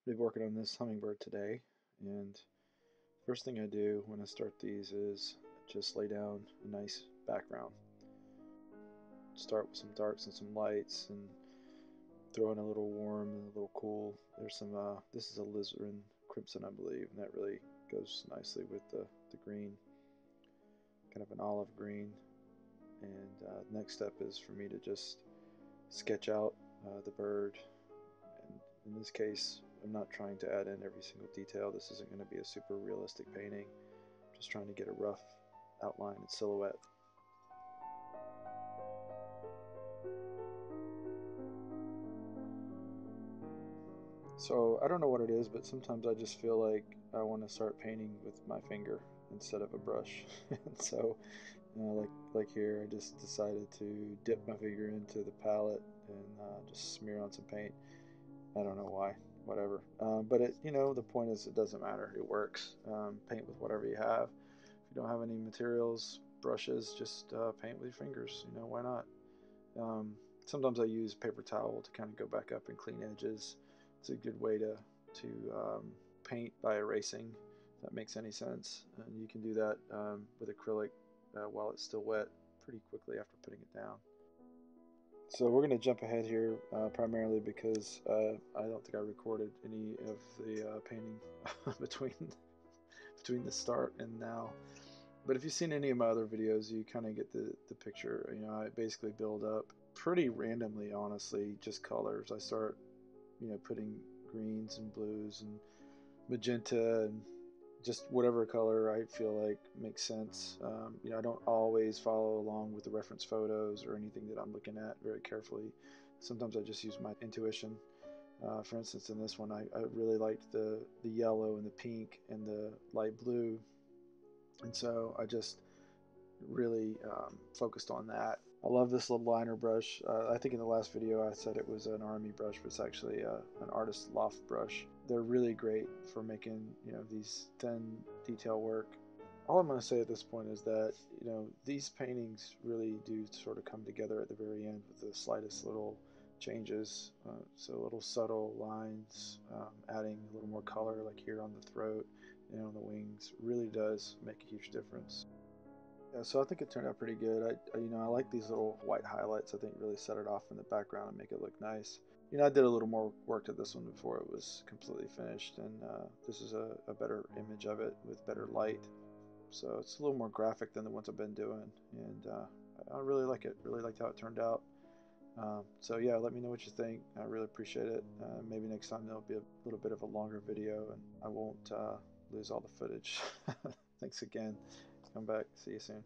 I've been working on this Hummingbird today, and first thing I do when I start these is just lay down a nice background. Start with some darks and some lights, and throw in a little warm and a little cool. There's some, this is a alizarin crimson, I believe, and that really goes nicely with the green, kind of an olive green. And next step is for me to just sketch out the bird. And in this case, I'm not trying to add in every single detail. This isn't going to be a super realistic painting. I'm just trying to get a rough outline and silhouette. So I don't know what it is, but sometimes I just feel like I want to start painting with my finger instead of a brush. And so, like here, I just decided to dip my finger into the palette and just smear on some paint. I don't know why, whatever. But the point is, it doesn't matter. It works. Paint with whatever you have. If you don't have any materials, brushes, just paint with your fingers. Why not? Sometimes I use paper towel to kind of go back up and clean edges. It's a good way to paint by erasing, if that makes any sense. And you can do that with acrylic while it's still wet pretty quickly after putting it down. So we're going to jump ahead here primarily because I don't think I recorded any of the painting between the start and now. But if you've seen any of my other videos, you kind of get the picture. I basically build up pretty randomly, honestly, just colors. I start, putting greens and blues and magenta and just whatever color I feel like makes sense. I don't always follow along with the reference photos or anything that I'm looking at very carefully. Sometimes I just use my intuition. For instance, in this one, I really liked the yellow and the pink and the light blue, and so I just really focused on that. I love this little liner brush. I think in the last video I said it was an army brush, but it's actually an artist loft brush. They're really great for making these thin detail work. All I'm going to say at this point is that these paintings really do sort of come together at the very end with the slightest little changes. So little subtle lines, adding a little more color, like here on the throat and on the wings, really does make a huge difference. Yeah, so I think it turned out pretty good. I like these little white highlights. I think really set it off in the background and make it look nice. I did a little more work to this one before it was completely finished, and this is a better image of it with better light. So it's a little more graphic than the ones I've been doing, and I really like it. Really liked how it turned out. So yeah, let me know what you think. I really appreciate it. Maybe next time there'll be a little bit of a longer video, and I won't lose all the footage. Thanks again. Come back. See you soon.